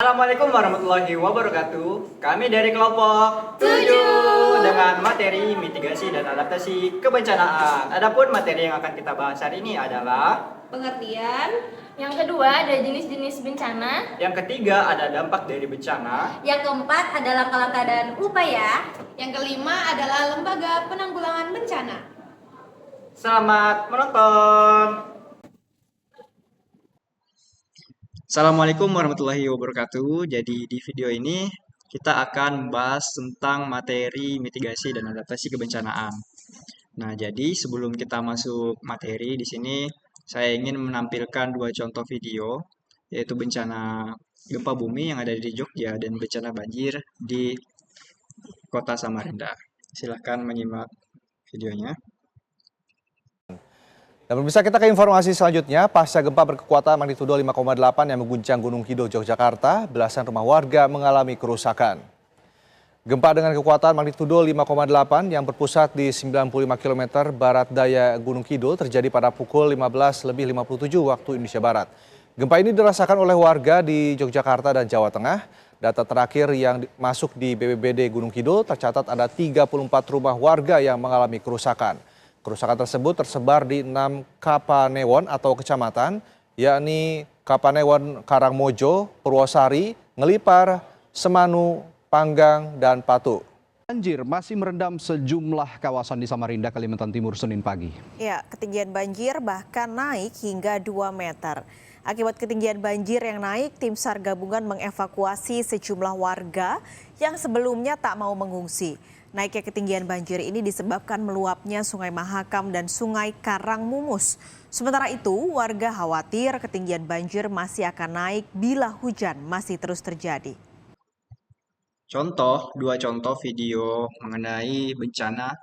Assalamualaikum warahmatullahi wabarakatuh. Kami dari kelompok 7 dengan materi mitigasi dan adaptasi kebencanaan. Adapun materi yang akan kita bahas hari ini adalah pengertian. Yang kedua ada jenis-jenis bencana. Yang ketiga ada dampak dari bencana. Yang keempat ada langkah-langkah dan upaya. Yang kelima adalah lembaga penanggulangan bencana. Selamat menonton. Assalamualaikum warahmatullahi wabarakatuh. Jadi di video ini kita akan membahas tentang materi mitigasi dan adaptasi kebencanaan. Nah, jadi sebelum kita masuk materi di sini saya ingin menampilkan dua contoh video, yaitu bencana gempa bumi yang ada di Jogja dan bencana banjir di Kota Samarinda. Silahkan menyimak videonya. Dan pemirsa, kita ke informasi selanjutnya. Pasca gempa berkekuatan magnitudo 5,8 yang mengguncang Gunung Kidul, Yogyakarta, belasan rumah warga mengalami kerusakan. Gempa dengan kekuatan magnitudo 5,8 yang berpusat di 95 km barat daya Gunung Kidul terjadi pada pukul 15.57 waktu Indonesia Barat. Gempa ini dirasakan oleh warga di Yogyakarta dan Jawa Tengah. Data terakhir yang masuk di BPBD Gunung Kidul tercatat ada 34 rumah warga yang mengalami kerusakan. Kerusakan tersebut tersebar di 6 kapanewon atau kecamatan, yakni Kapanewon Karangmojo, Purwosari, Ngelipar, Semanu, Panggang, dan Patu. Banjir masih merendam sejumlah kawasan di Samarinda, Kalimantan Timur, Senin pagi. Ya, ketinggian banjir bahkan naik hingga 2 meter. Akibat ketinggian banjir yang naik, tim SAR gabungan mengevakuasi sejumlah warga yang sebelumnya tak mau mengungsi. Naiknya ketinggian banjir ini disebabkan meluapnya Sungai Mahakam dan Sungai Karangmumus. Sementara itu, warga khawatir ketinggian banjir masih akan naik bila hujan masih terus terjadi. Dua contoh video mengenai bencana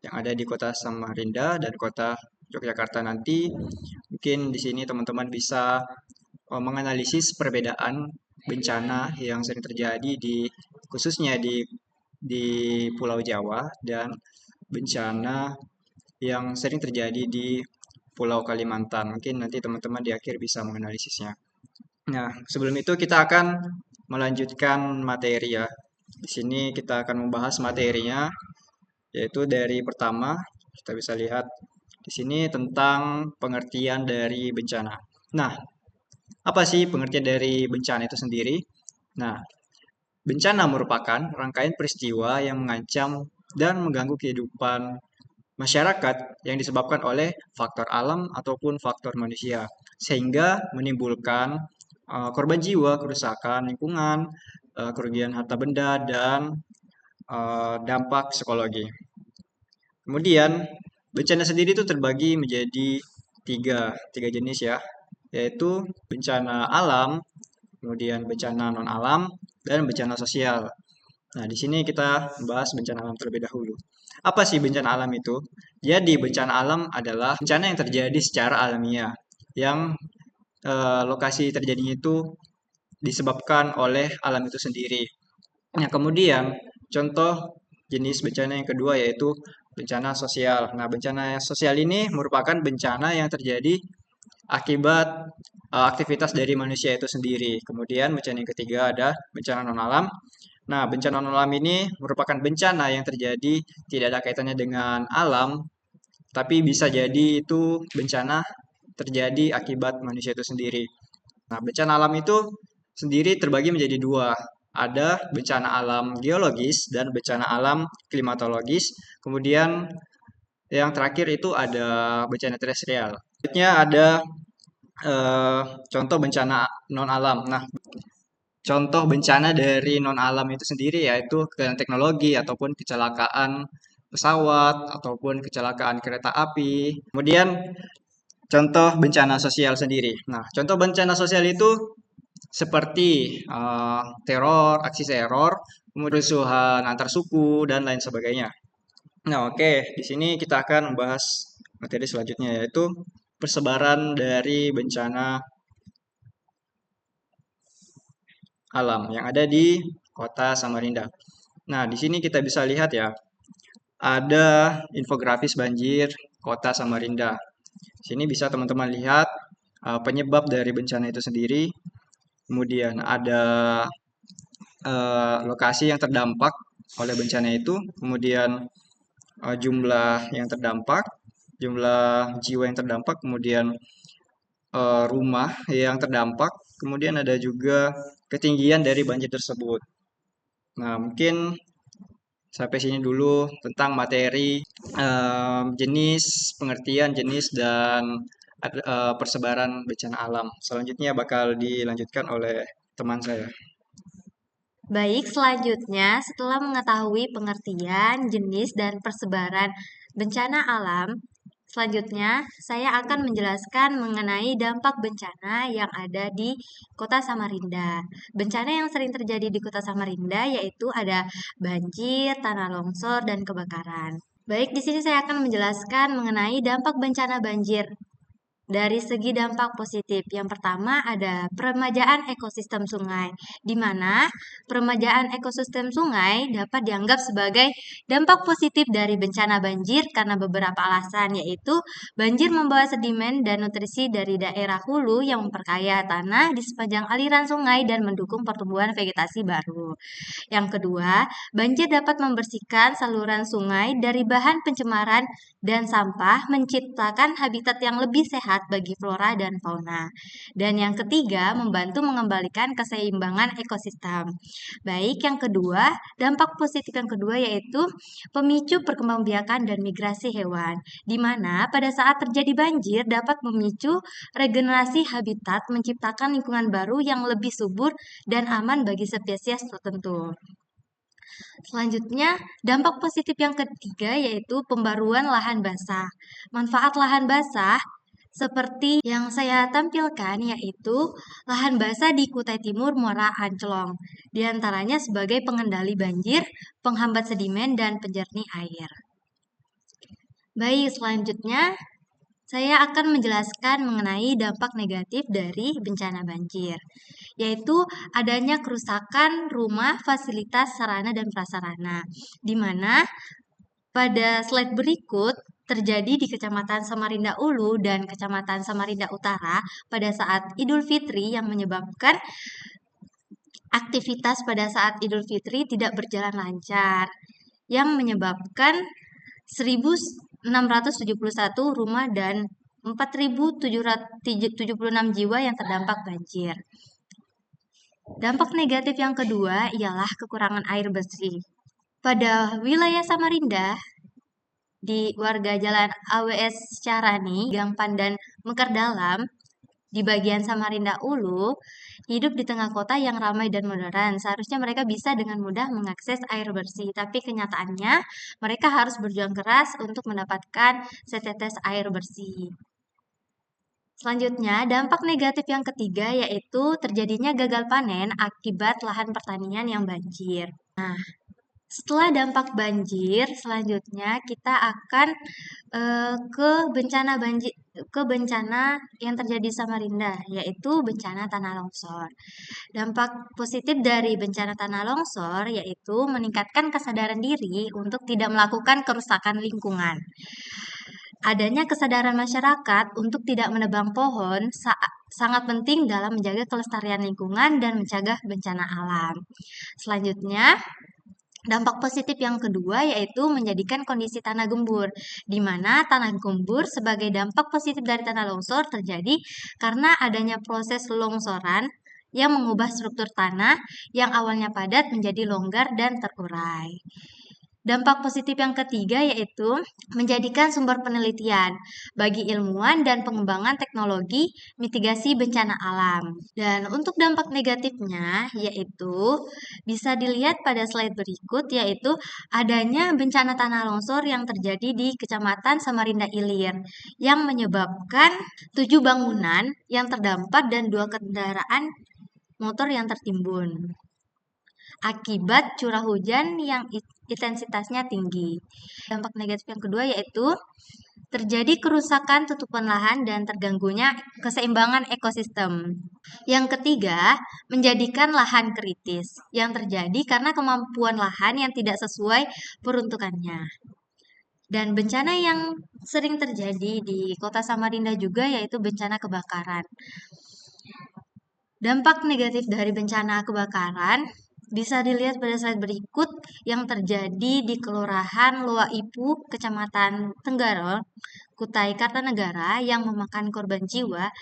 yang ada di Kota Samarinda dan Kota Yogyakarta nanti. Mungkin di sini teman-teman bisa menganalisis perbedaan bencana yang sering terjadi khususnya di Pulau Jawa dan bencana yang sering terjadi di Pulau Kalimantan. Mungkin nanti teman-teman di akhir bisa menganalisisnya. Nah, sebelum itu kita akan melanjutkan materi ya. Di sini kita akan membahas materinya, yaitu dari pertama kita bisa lihat di sini tentang pengertian dari bencana. Nah, apa sih pengertian dari bencana itu sendiri? Nah, bencana merupakan rangkaian peristiwa yang mengancam dan mengganggu kehidupan masyarakat yang disebabkan oleh faktor alam ataupun faktor manusia, sehingga menimbulkan korban jiwa, kerusakan lingkungan, kerugian harta benda, dan dampak psikologi. Kemudian, bencana sendiri itu terbagi menjadi tiga jenis ya, yaitu bencana alam, kemudian bencana non-alam, dan bencana sosial. Nah, di sini kita membahas bencana alam terlebih dahulu. Apa sih bencana alam itu? Jadi, bencana alam adalah bencana yang terjadi secara alamiah, yang lokasi terjadinya itu disebabkan oleh alam itu sendiri. Nah, kemudian contoh jenis bencana yang kedua yaitu bencana sosial. Nah, bencana sosial ini merupakan bencana yang terjadi akibat aktivitas dari manusia itu sendiri. Kemudian bencana yang ketiga ada bencana non-alam. Nah, bencana non-alam ini merupakan bencana yang terjadi tidak ada kaitannya dengan alam, tapi bisa jadi itu bencana terjadi akibat manusia itu sendiri. Nah, bencana alam itu sendiri terbagi menjadi dua. Ada bencana alam geologis dan bencana alam klimatologis. Kemudian yang terakhir itu ada bencana terestrial. Selanjutnya ada contoh bencana non-alam. Nah, contoh bencana dari non-alam itu sendiri yaitu kegagalan teknologi ataupun kecelakaan pesawat ataupun kecelakaan kereta api. Kemudian contoh bencana sosial sendiri. Nah, contoh bencana sosial itu seperti teror, aksi teror, kemudian kerusuhan antar suku dan lain sebagainya. Nah, oke, di sini kita akan membahas materi selanjutnya yaitu persebaran dari bencana alam yang ada di Kota Samarinda. Nah, di sini kita bisa lihat ya, ada infografis banjir Kota Samarinda. Di sini bisa teman-teman lihat penyebab dari bencana itu sendiri. kemudian ada lokasi yang terdampak oleh bencana itu, kemudian jumlah yang terdampak, jumlah jiwa yang terdampak, kemudian rumah yang terdampak, kemudian ada juga ketinggian dari banjir tersebut. Nah, mungkin sampai sini dulu tentang materi jenis, pengertian jenis dan persebaran bencana alam. Selanjutnya bakal dilanjutkan oleh teman saya. Baik, selanjutnya setelah mengetahui pengertian, jenis, dan persebaran bencana alam, selanjutnya saya akan menjelaskan mengenai dampak bencana yang ada di Kota Samarinda. Bencana yang sering terjadi di Kota Samarinda yaitu ada banjir, tanah longsor, dan kebakaran. Baik, di sini saya akan menjelaskan mengenai dampak bencana banjir. Dari segi dampak positif, yang pertama ada peremajaan ekosistem sungai, di mana peremajaan ekosistem sungai dapat dianggap sebagai dampak positif dari bencana banjir karena beberapa alasan, yaitu banjir membawa sedimen dan nutrisi dari daerah hulu yang memperkaya tanah di sepanjang aliran sungai dan mendukung pertumbuhan vegetasi baru. Yang kedua, banjir dapat membersihkan saluran sungai dari bahan pencemaran dan sampah, menciptakan habitat yang lebih sehat bagi flora dan fauna. Dan yang ketiga, membantu mengembalikan keseimbangan ekosistem. Baik, yang kedua, dampak positif yang kedua yaitu pemicu perkembangbiakan dan migrasi hewan, di mana pada saat terjadi banjir dapat memicu regenerasi habitat, menciptakan lingkungan baru yang lebih subur dan aman bagi spesies tertentu. Selanjutnya, dampak positif yang ketiga yaitu pembaruan lahan basah. Manfaat lahan basah seperti yang saya tampilkan yaitu lahan basah di Kutai Timur, Muara Anclong, di antaranya sebagai pengendali banjir, penghambat sedimen, dan penjernih air. Baik, selanjutnya saya akan menjelaskan mengenai dampak negatif dari bencana banjir, yaitu adanya kerusakan rumah, fasilitas, sarana, dan prasarana, di mana pada slide berikut terjadi di Kecamatan Samarinda Ulu dan Kecamatan Samarinda Utara pada saat Idul Fitri yang menyebabkan aktivitas pada saat Idul Fitri tidak berjalan lancar, yang menyebabkan 1.671 rumah dan 4.776 jiwa yang terdampak banjir. Dampak negatif yang kedua ialah kekurangan air bersih. Pada wilayah Samarinda, di warga Jalan AWS Carani, Gang Pandan, Mekar Dalam, di bagian Samarinda Ulu, hidup di tengah kota yang ramai dan modern. Seharusnya mereka bisa dengan mudah mengakses air bersih, tapi kenyataannya mereka harus berjuang keras untuk mendapatkan setetes air bersih. Selanjutnya, dampak negatif yang ketiga yaitu terjadinya gagal panen akibat lahan pertanian yang banjir. Nah, setelah dampak banjir, selanjutnya kita akan ke bencana yang terjadi di Samarinda, yaitu bencana tanah longsor. Dampak positif dari bencana tanah longsor yaitu meningkatkan kesadaran diri untuk tidak melakukan kerusakan lingkungan. Adanya kesadaran masyarakat untuk tidak menebang pohon sangat penting dalam menjaga kelestarian lingkungan dan mencegah bencana alam. Selanjutnya, dampak positif yang kedua yaitu menjadikan kondisi tanah gembur, di mana tanah gembur sebagai dampak positif dari tanah longsor terjadi karena adanya proses longsoran yang mengubah struktur tanah yang awalnya padat menjadi longgar dan terurai. Dampak positif yang ketiga yaitu menjadikan sumber penelitian bagi ilmuwan dan pengembangan teknologi mitigasi bencana alam. Dan untuk dampak negatifnya yaitu bisa dilihat pada slide berikut, yaitu adanya bencana tanah longsor yang terjadi di Kecamatan Samarinda Ilir yang menyebabkan 7 bangunan yang terdampak dan 2 kendaraan motor yang tertimbun akibat curah hujan yang intensitasnya tinggi. Dampak negatif yang kedua yaitu terjadi kerusakan tutupan lahan dan terganggunya keseimbangan ekosistem. Yang ketiga, menjadikan lahan kritis yang terjadi karena kemampuan lahan yang tidak sesuai peruntukannya. Dan bencana yang sering terjadi di Kota Samarinda juga yaitu bencana kebakaran. Dampak negatif dari bencana kebakaran bisa dilihat pada slide berikut yang terjadi di Kelurahan Loa Ipu, Kecamatan Tenggarol, Kutai Kartanegara yang memakan korban jiwa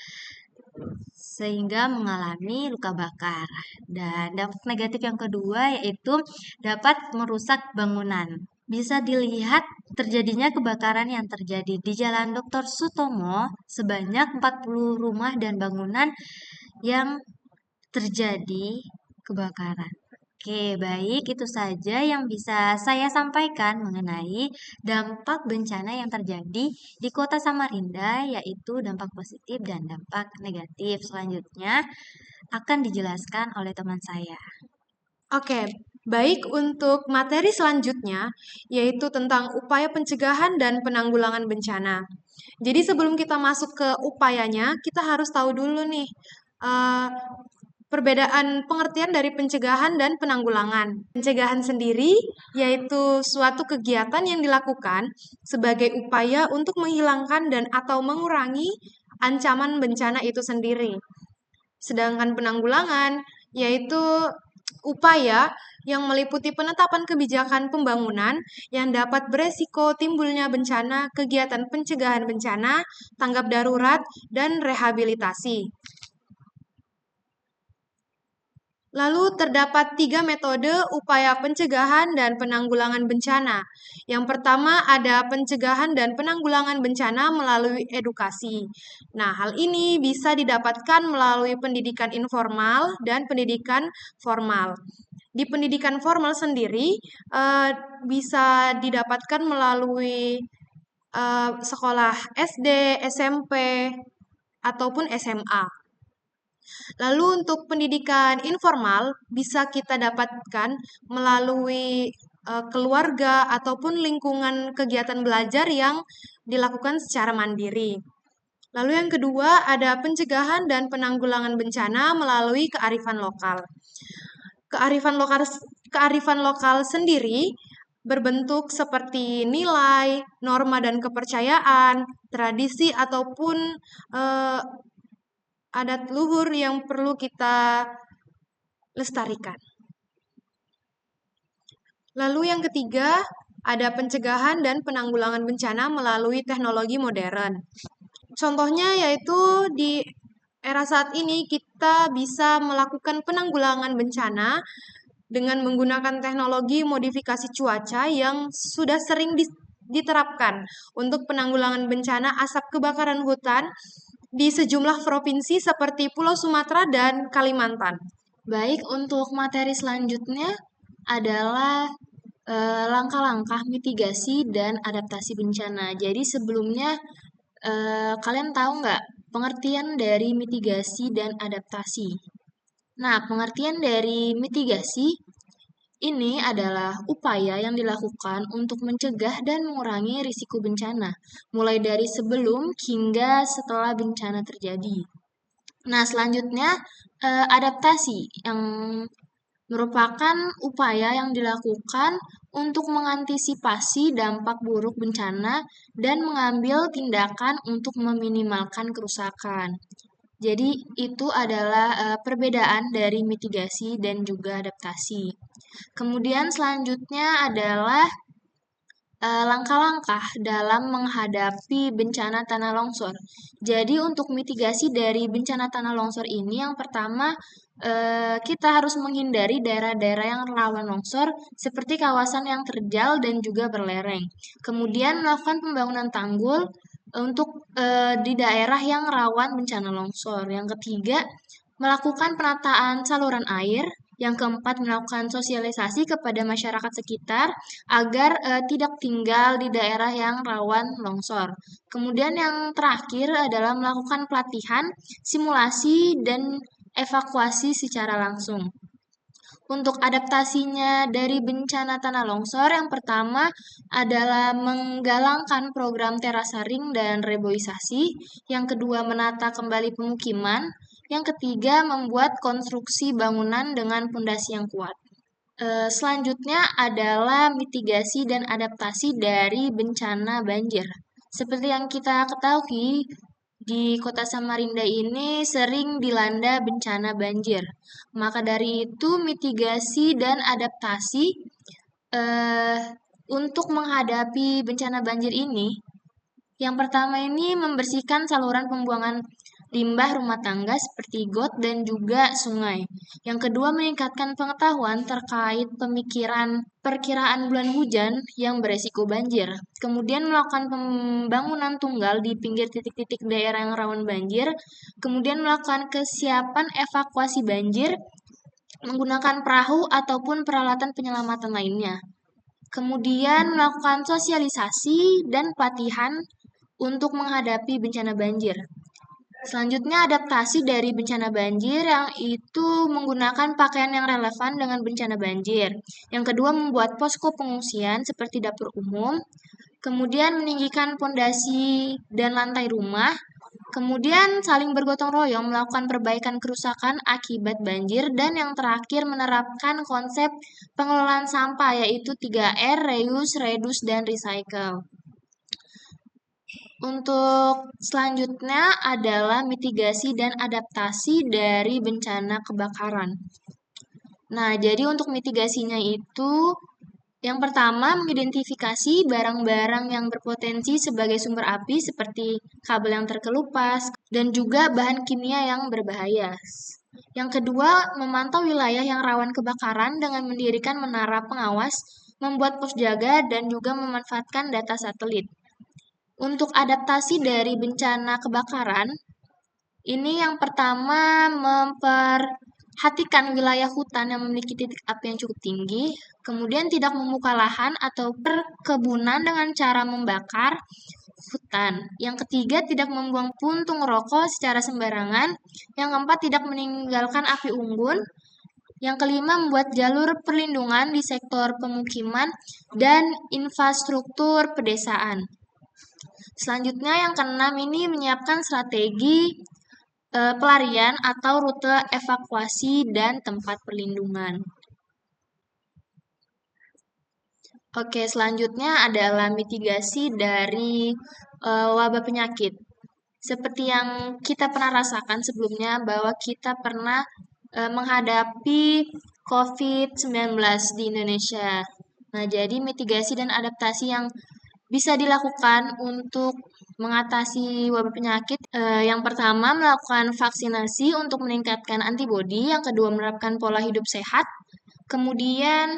sehingga mengalami luka bakar. Dan dampak negatif yang kedua yaitu dapat merusak bangunan. Bisa dilihat terjadinya kebakaran yang terjadi di Jalan Dr. Sutomo sebanyak 40 rumah dan bangunan yang terjadi kebakaran. Oke, baik, itu saja yang bisa saya sampaikan mengenai dampak bencana yang terjadi di Kota Samarinda, yaitu dampak positif dan dampak negatif. Selanjutnya akan dijelaskan oleh teman saya. Oke, baik untuk materi selanjutnya, yaitu tentang upaya pencegahan dan penanggulangan bencana. Jadi sebelum kita masuk ke upayanya, kita harus tahu dulu nih, perbedaan pengertian dari pencegahan dan penanggulangan. Pencegahan sendiri yaitu suatu kegiatan yang dilakukan sebagai upaya untuk menghilangkan dan atau mengurangi ancaman bencana itu sendiri. Sedangkan penanggulangan yaitu upaya yang meliputi penetapan kebijakan pembangunan yang dapat beresiko timbulnya bencana, kegiatan pencegahan bencana, tanggap darurat, dan rehabilitasi. Lalu terdapat 3 metode upaya pencegahan dan penanggulangan bencana. Yang pertama ada pencegahan dan penanggulangan bencana melalui edukasi. Nah, hal ini bisa didapatkan melalui pendidikan informal dan pendidikan formal. Di pendidikan formal sendiri bisa didapatkan melalui sekolah SD, SMP, ataupun SMA. Lalu untuk pendidikan informal bisa kita dapatkan melalui keluarga ataupun lingkungan kegiatan belajar yang dilakukan secara mandiri. Lalu yang kedua ada pencegahan dan penanggulangan bencana melalui kearifan lokal. Kearifan lokal sendiri berbentuk seperti nilai, norma dan kepercayaan, tradisi ataupun adat luhur yang perlu kita lestarikan. Lalu yang ketiga, ada pencegahan dan penanggulangan bencana melalui teknologi modern. Contohnya yaitu di era saat ini kita bisa melakukan penanggulangan bencana dengan menggunakan teknologi modifikasi cuaca yang sudah sering diterapkan untuk penanggulangan bencana asap kebakaran hutan di sejumlah provinsi seperti Pulau Sumatera dan Kalimantan. Baik, untuk materi selanjutnya adalah langkah-langkah mitigasi dan adaptasi bencana. Jadi sebelumnya kalian tahu nggak pengertian dari mitigasi dan adaptasi? Nah, pengertian dari mitigasi ini adalah upaya yang dilakukan untuk mencegah dan mengurangi risiko bencana, mulai dari sebelum hingga setelah bencana terjadi. Nah, selanjutnya adaptasi yang merupakan upaya yang dilakukan untuk mengantisipasi dampak buruk bencana dan mengambil tindakan untuk meminimalkan kerusakan. Jadi itu adalah perbedaan dari mitigasi dan juga adaptasi. Kemudian selanjutnya adalah langkah-langkah dalam menghadapi bencana tanah longsor. Jadi untuk mitigasi dari bencana tanah longsor ini yang pertama kita harus menghindari daerah-daerah yang rawan longsor seperti kawasan yang terjal dan juga berlereng. Kemudian melakukan pembangunan tanggul untuk di daerah yang rawan bencana longsor. Yang ketiga, melakukan penataan saluran air. Yang keempat, melakukan sosialisasi kepada masyarakat sekitar agar tidak tinggal di daerah yang rawan longsor. Kemudian yang terakhir adalah melakukan pelatihan, simulasi, dan evakuasi secara langsung. Untuk adaptasinya dari bencana tanah longsor, yang pertama adalah menggalangkan program terasering dan reboisasi. Yang kedua, menata kembali pemukiman. Yang ketiga, membuat konstruksi bangunan dengan pondasi yang kuat. Selanjutnya adalah mitigasi dan adaptasi dari bencana banjir. Seperti yang kita ketahui, di kota Samarinda ini sering dilanda bencana banjir. Maka dari itu mitigasi dan adaptasi untuk menghadapi bencana banjir ini, yang pertama ini membersihkan saluran pembuangan limbah rumah tangga seperti got dan juga sungai. Yang kedua, meningkatkan pengetahuan terkait perkiraan bulan hujan yang beresiko banjir. Kemudian melakukan pembangunan tunggal di pinggir titik-titik daerah yang rawan banjir. Kemudian melakukan kesiapan evakuasi banjir menggunakan perahu ataupun peralatan penyelamatan lainnya. Kemudian melakukan sosialisasi dan pelatihan untuk menghadapi bencana banjir. Selanjutnya, adaptasi dari bencana banjir yang itu menggunakan pakaian yang relevan dengan bencana banjir. Yang kedua, membuat posko pengungsian seperti dapur umum. Kemudian meninggikan pondasi dan lantai rumah. Kemudian saling bergotong royong melakukan perbaikan kerusakan akibat banjir. Dan yang terakhir, menerapkan konsep pengelolaan sampah yaitu 3R, reuse, reduce, dan recycle. Untuk selanjutnya adalah mitigasi dan adaptasi dari bencana kebakaran. Nah, jadi untuk mitigasinya itu yang pertama mengidentifikasi barang-barang yang berpotensi sebagai sumber api seperti kabel yang terkelupas dan juga bahan kimia yang berbahaya. Yang kedua, memantau wilayah yang rawan kebakaran dengan mendirikan menara pengawas, membuat pos jaga, dan juga memanfaatkan data satelit. Untuk adaptasi dari bencana kebakaran, ini yang pertama memperhatikan wilayah hutan yang memiliki titik api yang cukup tinggi, kemudian tidak membuka lahan atau perkebunan dengan cara membakar hutan. Yang ketiga, tidak membuang puntung rokok secara sembarangan. Yang keempat, tidak meninggalkan api unggun. Yang kelima, membuat jalur perlindungan di sektor pemukiman dan infrastruktur pedesaan. Selanjutnya yang keenam ini menyiapkan strategi pelarian atau rute evakuasi dan tempat perlindungan. Oke, selanjutnya adalah mitigasi dari wabah penyakit. Seperti yang kita pernah rasakan sebelumnya bahwa kita pernah menghadapi COVID-19 di Indonesia. Nah, jadi mitigasi dan adaptasi yang bisa dilakukan untuk mengatasi wabah penyakit. Yang pertama, melakukan vaksinasi untuk meningkatkan antibodi. Yang kedua, menerapkan pola hidup sehat. Kemudian,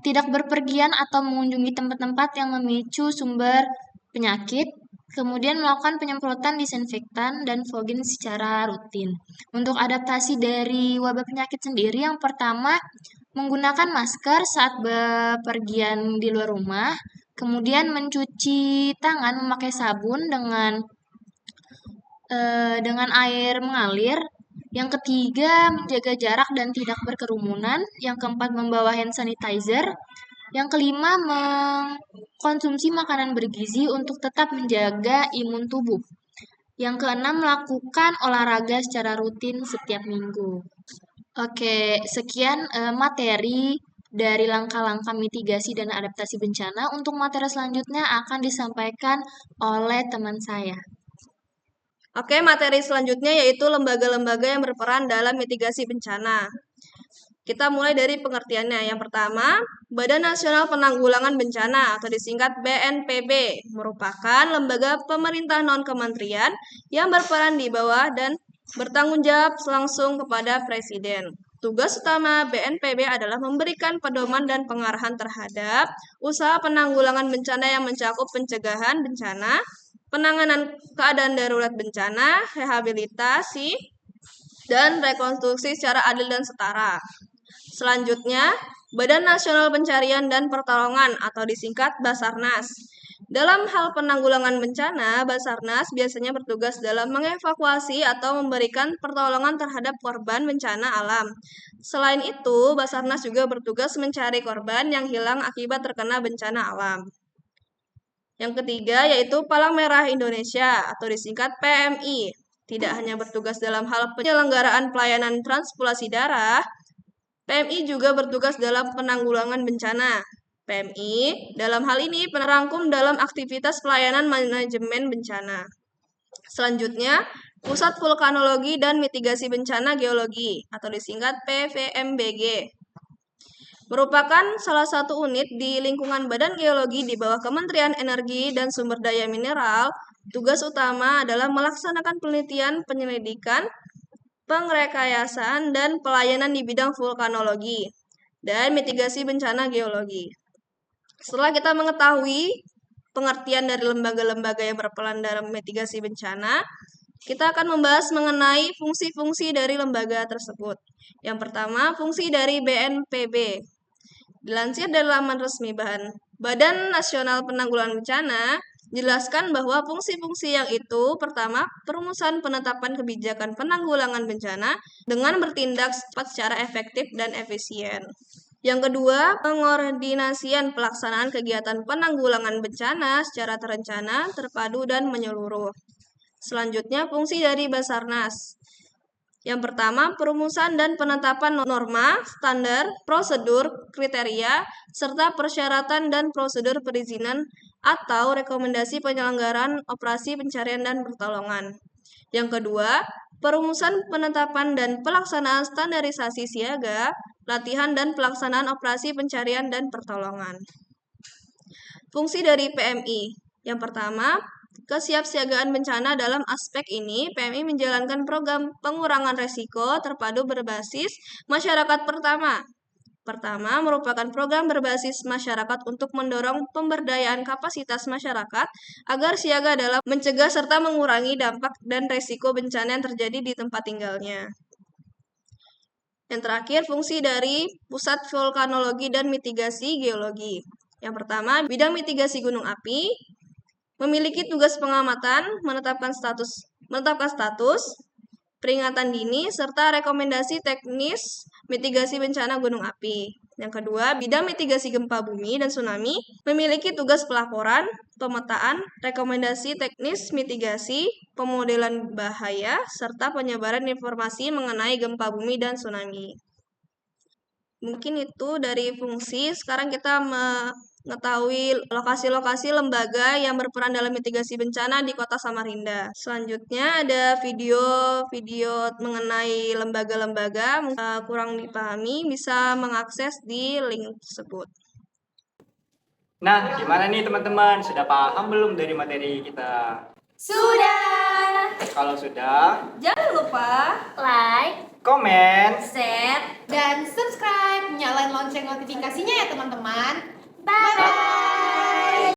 tidak berpergian atau mengunjungi tempat-tempat yang memicu sumber penyakit. Kemudian melakukan penyemprotan disinfektan dan fogging secara rutin. Untuk adaptasi dari wabah penyakit sendiri, yang pertama, menggunakan masker saat bepergian di luar rumah. Kemudian mencuci tangan memakai sabun dengan air mengalir. Yang ketiga, menjaga jarak dan tidak berkerumunan. Yang keempat, membawa hand sanitizer. Yang kelima, mengkonsumsi makanan bergizi untuk tetap menjaga imun tubuh. Yang keenam, melakukan olahraga secara rutin setiap minggu. Oke, sekian materi dari langkah-langkah mitigasi dan adaptasi bencana. Untuk materi selanjutnya akan disampaikan oleh teman saya. Oke, materi selanjutnya yaitu lembaga-lembaga yang berperan dalam mitigasi bencana. Kita mulai dari pengertiannya. Yang pertama, Badan Nasional Penanggulangan Bencana atau disingkat BNPB merupakan lembaga pemerintah non-kementerian yang berperan di bawah dan bertanggung jawab langsung kepada Presiden. Tugas utama BNPB adalah memberikan pedoman dan pengarahan terhadap usaha penanggulangan bencana yang mencakup pencegahan bencana, penanganan keadaan darurat bencana, rehabilitasi, dan rekonstruksi secara adil dan setara. Selanjutnya, Badan Nasional Pencarian dan Pertolongan atau disingkat Basarnas. Dalam hal penanggulangan bencana, Basarnas biasanya bertugas dalam mengevakuasi atau memberikan pertolongan terhadap korban bencana alam. Selain itu, Basarnas juga bertugas mencari korban yang hilang akibat terkena bencana alam. Yang ketiga yaitu Palang Merah Indonesia atau disingkat PMI. Tidak hanya bertugas dalam hal penyelenggaraan pelayanan transpulasi darah, PMI juga bertugas dalam penanggulangan bencana. PMI dalam hal ini merangkum dalam aktivitas pelayanan manajemen bencana. Selanjutnya, Pusat Vulkanologi dan Mitigasi Bencana Geologi atau disingkat PVMBG. Merupakan salah satu unit di lingkungan Badan Geologi di bawah Kementerian Energi dan Sumber Daya Mineral. Tugas utama adalah melaksanakan penelitian, penyelidikan, pengrekayasaan, dan pelayanan di bidang vulkanologi dan mitigasi bencana geologi. Setelah kita mengetahui pengertian dari lembaga-lembaga yang berperan dalam mitigasi bencana, kita akan membahas mengenai fungsi-fungsi dari lembaga tersebut. Yang pertama, fungsi dari BNPB. Dilansir dari laman resmi Badan Nasional Penanggulangan Bencana, jelaskan bahwa fungsi-fungsi yang itu, pertama, perumusan penetapan kebijakan penanggulangan bencana dengan bertindak secara efektif dan efisien. Yang kedua, pengordinasian pelaksanaan kegiatan penanggulangan bencana secara terencana, terpadu, dan menyeluruh. Selanjutnya, fungsi dari Basarnas. Yang pertama, perumusan dan penetapan norma, standar, prosedur, kriteria, serta persyaratan dan prosedur perizinan atau rekomendasi penyelenggaraan operasi pencarian dan pertolongan. Yang kedua, perumusan, penetapan, dan pelaksanaan standarisasi siaga, latihan, dan pelaksanaan operasi pencarian dan pertolongan. Fungsi dari PMI. Yang pertama, kesiapsiagaan bencana. Dalam aspek ini, PMI menjalankan program pengurangan resiko terpadu berbasis masyarakat Pertama, merupakan program berbasis masyarakat untuk mendorong pemberdayaan kapasitas masyarakat agar siaga dalam mencegah serta mengurangi dampak dan resiko bencana yang terjadi di tempat tinggalnya. Yang terakhir, fungsi dari Pusat Vulkanologi dan Mitigasi Geologi. Yang pertama, bidang mitigasi gunung api, memiliki tugas pengamatan, menetapkan status, peringatan dini, serta rekomendasi teknis mitigasi bencana gunung api. Yang kedua, bidang mitigasi gempa bumi dan tsunami, memiliki tugas pelaporan, pemetaan, rekomendasi teknis mitigasi, pemodelan bahaya, serta penyebaran informasi mengenai gempa bumi dan tsunami. Mungkin itu dari fungsi. Sekarang kita mengetahui lokasi-lokasi lembaga yang berperan dalam mitigasi bencana di Kota Samarinda. Selanjutnya ada video mengenai lembaga-lembaga, kurang dipahami bisa mengakses di link tersebut. Nah, gimana nih teman-teman? Sudah paham belum dari materi kita? Sudah. Kalau sudah, Jangan lupa like, komen, share, Dan subscribe, nyalain lonceng notifikasinya ya teman-teman. bye.